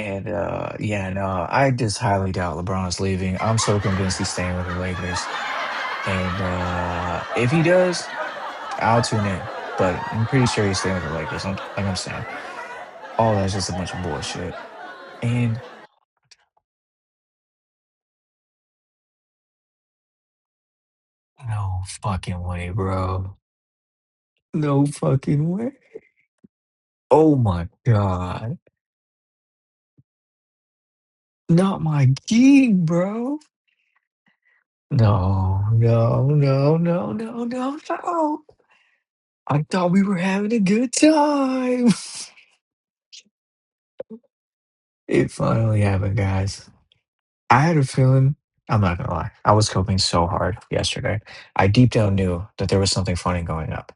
And yeah, no, I just highly doubt LeBron's leaving. I'm so convinced he's staying with the Lakers. And if he does, I'll tune in. But I'm pretty sure he's staying with the Lakers. Like I'm saying, all that's just a bunch of bullshit. And no fucking way, bro. No fucking way. Oh my god. Not my gig, bro. No, no, no, no, no, no, no. I thought we were having a good time. It finally happened, guys. I had a feeling, I'm not gonna lie, I was coping so hard yesterday. I deep down knew that there was something funny going up,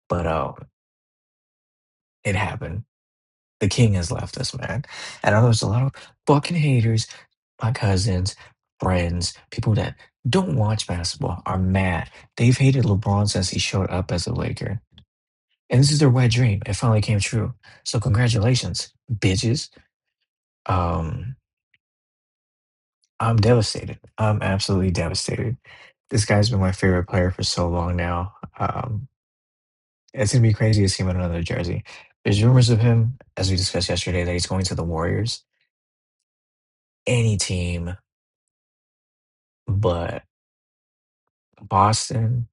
but it happened. The king has left us, man. And I know there's a lot of fucking haters, my cousins, friends, people that don't watch basketball are mad. They've hated LeBron since he showed up as a Laker. And this is their wet dream. It finally came true. So congratulations, bitches. Um, I'm devastated. I'm absolutely devastated. This guy's been my favorite player for so long now. It's gonna be crazy to see him in another jersey. There's rumors of him, as we discussed yesterday, that he's going to the Warriors. Any team but Boston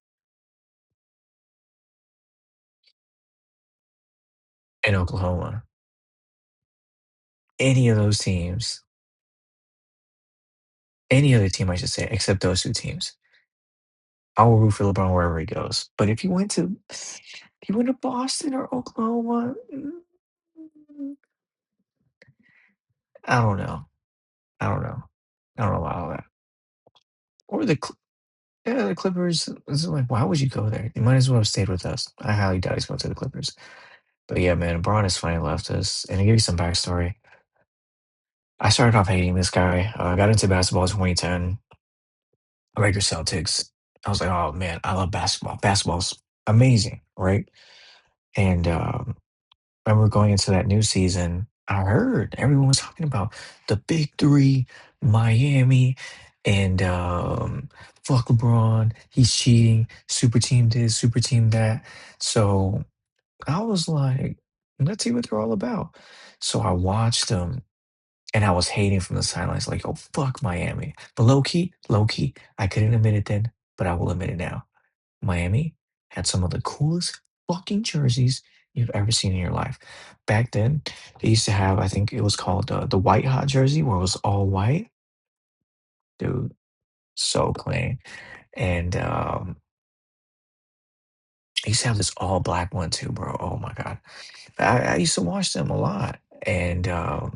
and Oklahoma. Any of those teams, any other team, I should say, except those two teams. I will root for LeBron wherever he goes. But if he went to Boston or Oklahoma, I don't know. I don't know. I don't know about all that. Or yeah, the Clippers. It's like, why would you go there? You might as well have stayed with us. I highly doubt he's going to the Clippers. But yeah, man, Braun has finally left us. And to give you some backstory, I started off hating this guy. I got into basketball in 2010. Lakers Celtics. I was like, oh man, I love basketball. Basketball's amazing, right? And I remember going into that new season, I heard everyone was talking about the big three, Miami, and fuck LeBron, he's cheating, super team this, super team that. So I was like, let's see what they're all about. So I watched them and I was hating from the sidelines, like, oh, fuck Miami. But low key, I couldn't admit it then, but I will admit it now. Miami had some of the coolest fucking jerseys you've ever seen in your life. Back then, they used to have, I think it was called the white hot jersey, where it was all white. Dude, so clean. And I used to have this all black one too, bro. Oh my god, I used to watch them a lot, and I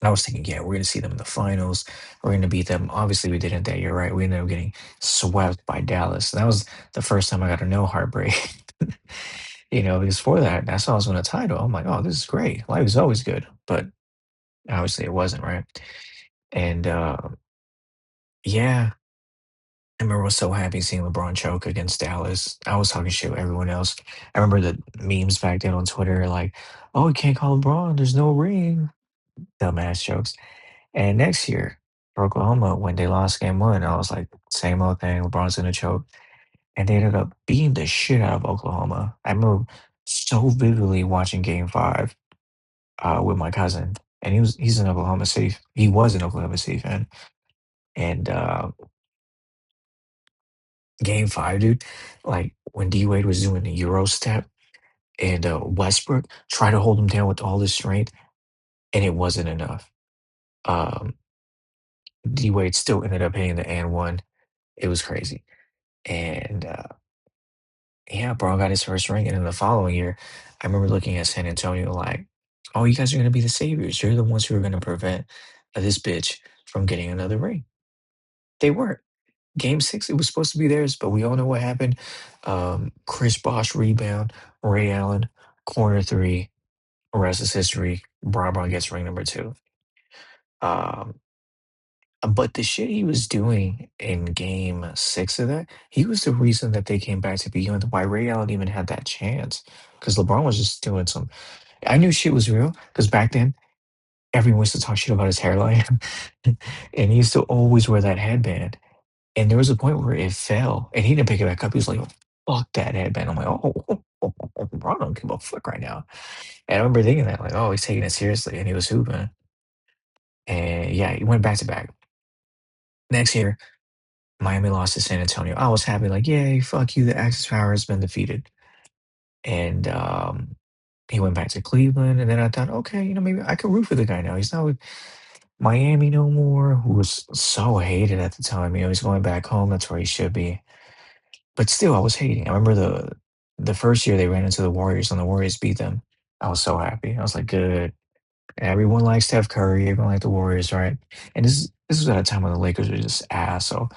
was thinking, yeah, we're gonna see them in the finals. We're gonna beat them. Obviously, we didn't that year, right? We ended up getting swept by Dallas. And that was the first time I got a no heartbreak. Because for that, I saw us win a title. I'm like, oh, this is great. Life is always good. But obviously it wasn't, right? And yeah, I remember I was so happy seeing LeBron choke against Dallas. I was talking shit with everyone else. I remember the memes back then on Twitter, like, oh, you can't call LeBron, there's no ring. Dumbass jokes. And next year, for Oklahoma, when they lost game one, I was like, same old thing, LeBron's gonna choke. And they ended up beating the shit out of Oklahoma. I remember so vividly watching game five with my cousin, and he's in Oklahoma City. He was an Oklahoma City fan, and Game Five, dude, like when D Wade was doing the Euro step, and Westbrook tried to hold him down with all his strength, and it wasn't enough. Um, D Wade still ended up hitting the and one. It was crazy, and yeah, bro got his first ring, and then the following year, I remember looking at San Antonio like, "Oh, you guys are gonna be the saviors. You're the ones who are gonna prevent this bitch from getting another ring." They weren't. Game 6, it was supposed to be theirs, but we all know what happened. Chris Bosh rebound, Ray Allen, corner three, rest is history. Bron gets ring number 2. Um, but the shit he was doing in game 6 of that, he was the reason that they came back to begin with. Why Ray Allen even had that chance. Because LeBron was just doing some. I knew shit was real because back then everyone used to talk shit about his hairline, and he used to always wear that headband. And there was a point where it fell, and he didn't pick it back up. He was like, "Fuck that headband." I'm like, bro, I don't give a fuck right now." And I remember thinking that, like, "Oh, he's taking it seriously," and he was hooping. And yeah, he went back to back. Next year, Miami lost to San Antonio. I was happy, like, "Yay, fuck you, the Axis power has been defeated." And he went back to Cleveland, and then I thought, okay, maybe I could root for the guy now. He's not with Miami no more, who was so hated at the time. He's going back home. That's where he should be. But still, I was hating. I remember the first year they ran into the Warriors and the Warriors beat them. I was so happy. I was like, good. Everyone likes Steph Curry. Everyone liked the Warriors, right? And this was at a time when the Lakers were just ass. So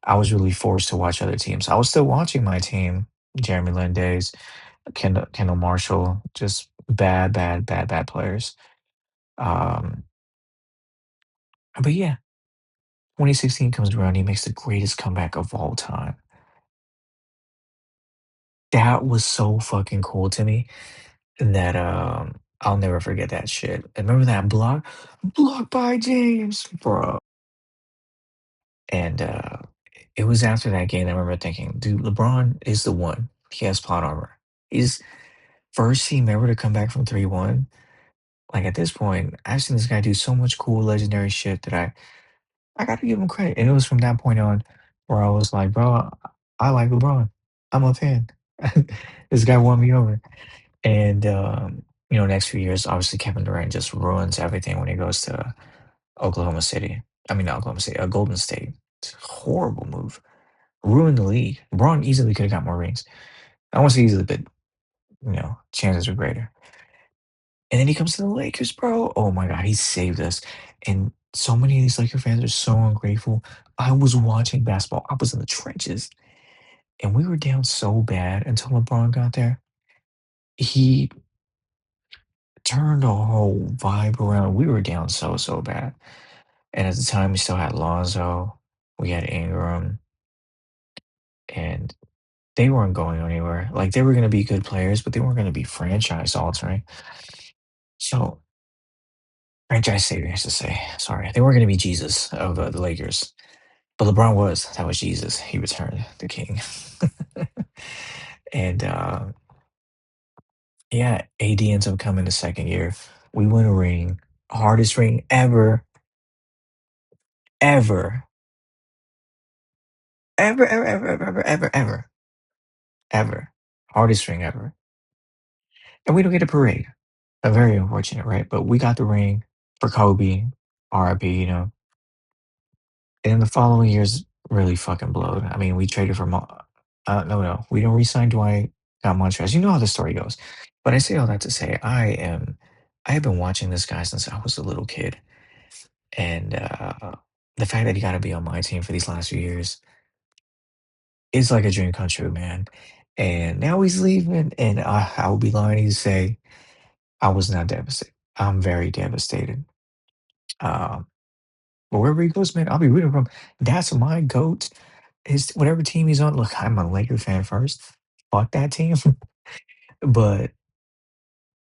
I was really forced to watch other teams. I was still watching my team, Jeremy Lin days, Kendall Marshall, just bad, bad, bad, bad players. Um, but yeah, 2016 comes around. He makes the greatest comeback of all time. That was so fucking cool to me that I'll never forget that shit. And remember that block by James, bro. And it was after that game that I remember thinking, dude, LeBron is the one. He has plot armor. He's first team ever to come back from 3-1. Like at this point, I've seen this guy do so much cool, legendary shit that I got to give him credit. And it was from that point on where I was like, bro, I like LeBron. I'm a fan. This guy won me over. And next few years, obviously Kevin Durant just ruins everything when he goes to Oklahoma City. I mean, not Oklahoma City, Golden State. It's a horrible move. Ruined the league. LeBron easily could have got more rings. I won't say easily, but chances are greater. And then he comes to the Lakers, bro. Oh my God, he saved us. And so many of these Laker fans are so ungrateful. I was watching basketball. I was in the trenches, and we were down so bad until LeBron got there. He turned the whole vibe around. We were down so, so bad. And at the time, we still had Lonzo, we had Ingram, and they weren't going anywhere. Like, they were going to be good players, but they weren't going to be franchise altering. So, franchise saving, I should say. Sorry. They weren't going to be Jesus of the Lakers. But LeBron was. That was Jesus. He returned the king. And yeah, AD ends up coming the second year. We win a ring. Hardest ring ever, ever, ever, ever, ever, ever, ever, ever, ever, ever. Hardest ring ever. And we don't get a parade. Very unfortunate, right? But we got the ring for Kobe, RIP. And then the following years really fucking blowed. I mean, we traded for no. We don't re-sign Dwight, got Montrezl. You know how the story goes. But I say all that to say I have been watching this guy since I was a little kid. And the fact that he got to be on my team for these last few years is like a dream come true, man. And now he's leaving, and I would be lying to you to say I was not devastated. I'm very devastated. Um, but wherever he goes, man, I'll be rooting for him. That's my goat. His whatever team he's on. Look, I'm a Laker fan first. Fuck that team, but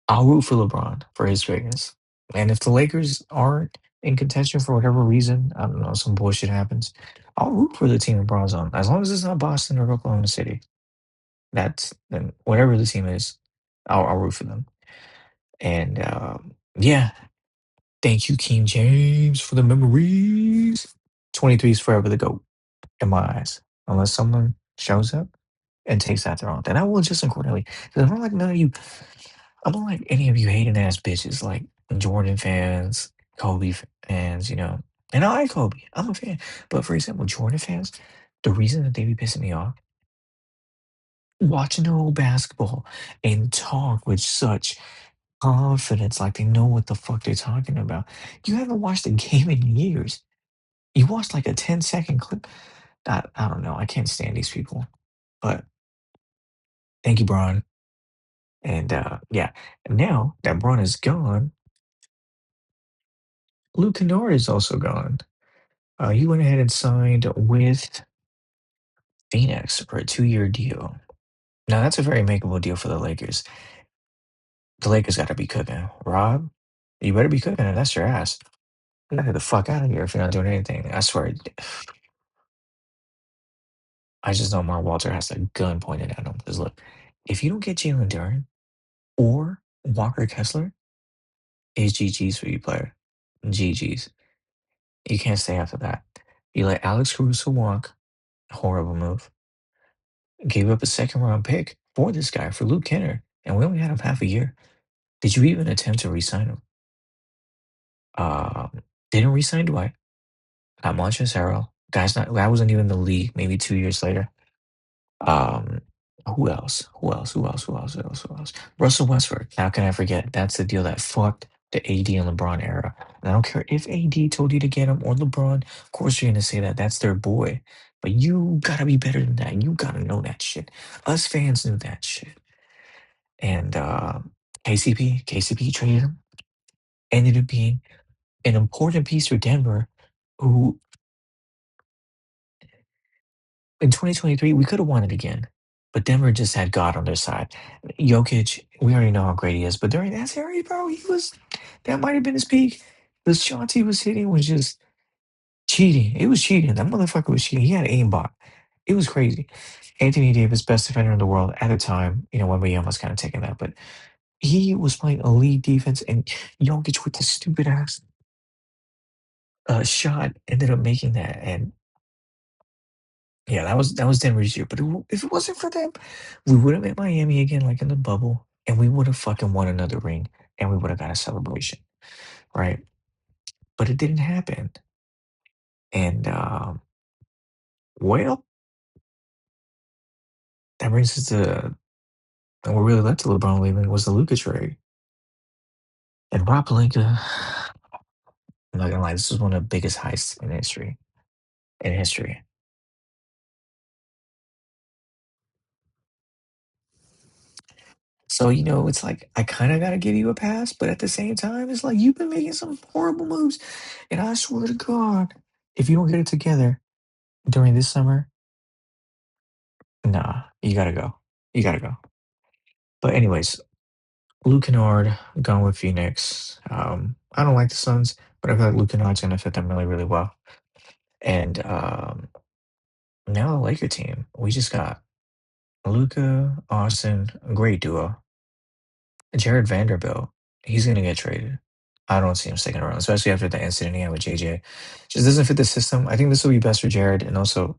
I'll root for LeBron for his greatness. And if the Lakers aren't in contention for whatever reason, I don't know, some bullshit happens, I'll root for the team LeBron's on. As long as it's not Boston or Oklahoma City. That's then whatever the team is, I'll root for them. And yeah, thank you, King James, for the memories. 23 is forever the GOAT in my eyes. Unless someone shows up and takes that throne. Then I will just accordingly. Because I'm not like none of you, I'm not like any of you hating ass bitches like Jordan fans, Kobe fans. And I like Kobe. I'm a fan. But for example, Jordan fans, the reason that they be pissing me off, watching their old basketball and talk with such confidence, like they know what the fuck they're talking about. You haven't watched a game in years. You watched like a 10-second clip. I don't know. I can't stand these people. But thank you, Braun. And yeah, now that Braun is gone, Luke Kennard is also gone. He went ahead and signed with Phoenix for a 2-year deal. Now that's a very makeable deal for the Lakers. The Lakers got to be cooking. Rob, You better be cooking it. That's your ass. Get the fuck out of here if you're not doing anything. I swear. I just know Mark Walter has a gun pointed at him. Because look, if you don't get Jalen Duren or Walker Kessler, it's GG's for you, player. GG's. You can't stay after that. You let Alex Caruso walk. Horrible move. Gave up a second round pick for this guy, for Luke Kenner, and we only had him half a year. Did you even attempt to re-sign him? Didn't re-sign Dwight. Got Montrezl Harrell. Guy's not. That wasn't even in the league. Maybe 2 years later. Um, who else? Who else? Who else? Who else? Who else? Who else? Russell Westbrook. How can I forget? That's the deal that fucked the AD and LeBron era. And I don't care if AD told you to get him or LeBron. Of course, you're gonna say that. That's their boy. But you gotta be better than that. You gotta know that shit. Us fans knew that shit. And KCP traded him. Ended up being an important piece for Denver, who in 2023 we could have won it again. But Denver just had God on their side. Jokic, we already know how great he is, but during that series, bro, that might have been his peak. The shots he was hitting was just cheating. It was cheating. That motherfucker was cheating. He had aimbot. It was crazy. Anthony Davis, best defender in the world at the time. When we almost kind of taken that, but he was playing elite defense, and Jokic with the stupid ass shot ended up making that. And yeah, that was Denver's year. But if it wasn't for them, we would have met Miami again, like in the bubble, and we would have fucking won another ring, and we would have got a celebration, right? But it didn't happen. And well, that brings us to, and what really led to LeBron leaving was the Luka trade. And Rob Pelinka, I'm not gonna lie, this was one of the biggest heists in history. In history. So, it's like I kind of got to give you a pass, but at the same time, it's like you've been making some horrible moves. And I swear to God, if you don't get it together during this summer, nah, you got to go. You got to go. But, anyways, Luke Kennard gone with Phoenix. I don't like the Suns, but I feel like Luke Kennard's going to fit them really, really well. And now the Laker team, we just got Luca, Austin, a great duo. Jared Vanderbilt, he's gonna get traded. I don't see him sticking around, especially after the incident he had with JJ. Just doesn't fit the system. I think this will be best for Jared and also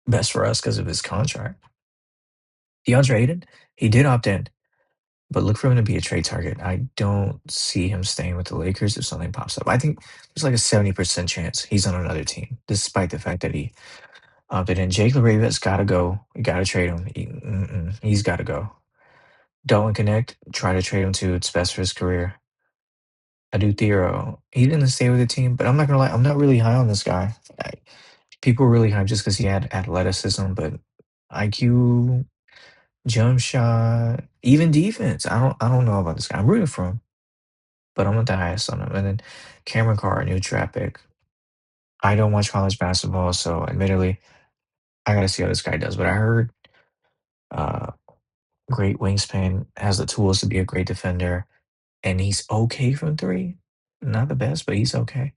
best for us because of his contract. DeAndre Ayton, he did opt in, but look for him to be a trade target. I don't see him staying with the Lakers if something pops up. I think there's like a 70% chance he's on another team, despite the fact that he opted in. Jake LaRave's got to go. You got to trade him. He's got to go. Dalton Connect, try to trade him too. It's best for his career. Adu Thero, he didn't stay with the team, but I'm not gonna lie, I'm not really high on this guy. People are really high just because he had athleticism, but IQ, jump shot, even defense. I don't know about this guy. I'm rooting for him, but I'm not the highest on him. And then Cameron Carr, new draft pick. I don't watch college basketball, so admittedly, I gotta see how this guy does. But I heard uh, great wingspan, has the tools to be a great defender, and he's okay from three. Not the best, but he's okay.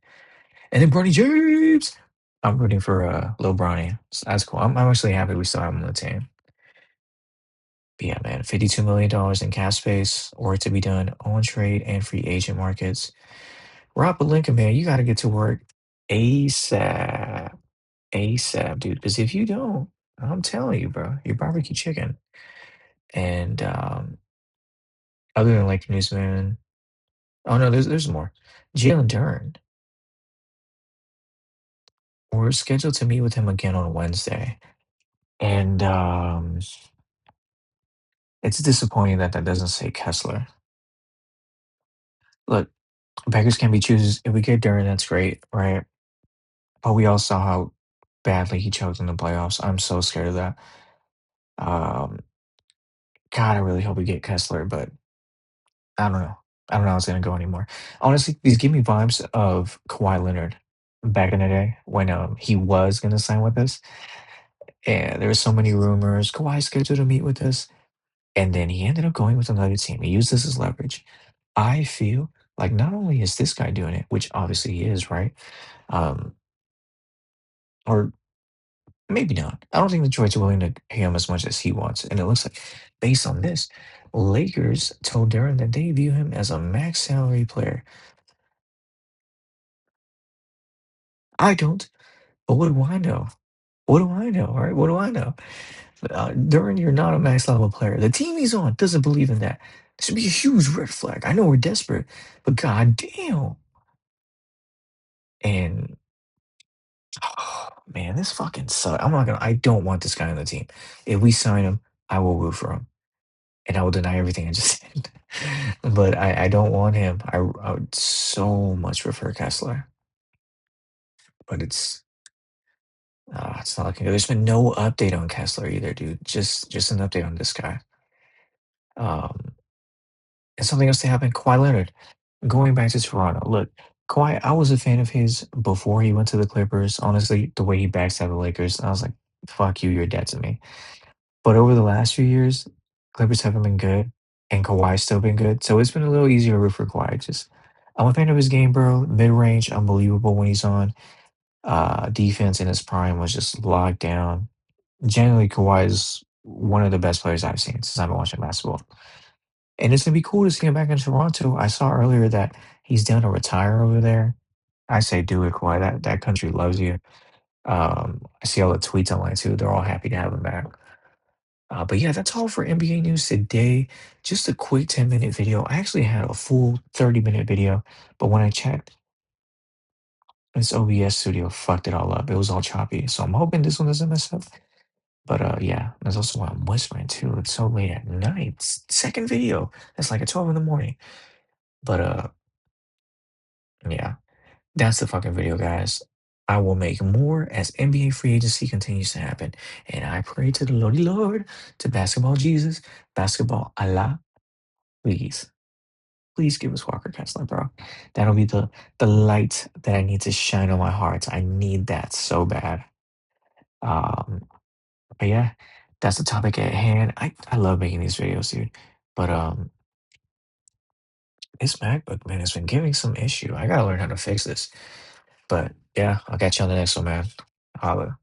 And then Bronny James. I'm rooting for Lil Bronny. So that's cool. I'm actually happy we still have him on the team. But yeah, man, $52 million in cap space, or to be done on trade and free agent markets. Rob Pelinka, man, you got to get to work ASAP. ASAP, dude. Because if you don't, I'm telling you, bro, you're barbecue chicken. And other than like Newsman, oh no, there's more. Jalen Duren. We're scheduled to meet with him again on Wednesday. And it's disappointing that that doesn't say Kessler. Look, beggars can be choosers. If we get Duran, that's great, right? But we all saw how badly he choked in the playoffs. I'm so scared of that. Um, God, I really hope we get Kessler, but I don't know. I don't know how it's gonna go anymore. Honestly, these give me vibes of Kawhi Leonard back in the day when he was gonna sign with us. And there were so many rumors. Kawhi scheduled to meet with us, and then he ended up going with another team. He used this as leverage. I feel Like, not only is this guy doing it, which obviously he is, right? Um, or maybe not. I don't think Detroit's willing to pay him as much as he wants. And it looks like, based on this, Lakers told Darren that they view him as a max salary player. I don't, but what do I know? What do I know, right? What do I know? Duran, you're not a max level player. The team he's on doesn't believe in that. This should be a huge red flag. I know we're desperate, but goddamn. And oh, man, this fucking sucks. I don't want this guy on the team. If we sign him, I will root for him. And I will deny everything I just said. But I don't want him. I would so much prefer Kessler. But it's not looking good. There's been no update on Kessler either, dude. Just an update on this guy. Um, and something else that happened, Kawhi Leonard. Going back to Toronto, look, Kawhi, I was a fan of his before he went to the Clippers. Honestly, the way he backstabbed the Lakers, I was like, fuck you, you're dead to me. But over the last few years, Clippers haven't been good, and Kawhi's still been good. So it's been a little easier to root for Kawhi. Just I'm a fan of his game, bro. Mid range, unbelievable when he's on. Defense in his prime was just locked down. Generally, Kawhi is one of the best players I've seen since I've been watching basketball. And it's gonna be cool to see him back in Toronto. I saw earlier that he's down to retire over there. I say do it, Kawhi. That country loves you. I see all the tweets online too. They're all happy to have him back. But yeah, that's all for NBA news today. Just a quick 10-minute video. I actually had a full 30-minute video, but when I checked, this OBS studio fucked it all up. It was all choppy. So I'm hoping this one doesn't mess up. But yeah, that's also why I'm whispering too. It's so late at night. Second video. That's like at 12 in the morning. But yeah, that's the fucking video, guys. I will make more as NBA free agency continues to happen. And I pray to the Lordy Lord, to basketball Jesus, basketball Allah, please. Please give us Walker Kessler, bro. That'll be the light that I need to shine on my heart. I need that so bad. Um, but yeah, that's the topic at hand. I love making these videos, dude. But this MacBook, man, has been giving some issue. I gotta learn how to fix this. But yeah, I'll catch you on the next one, man. Holla.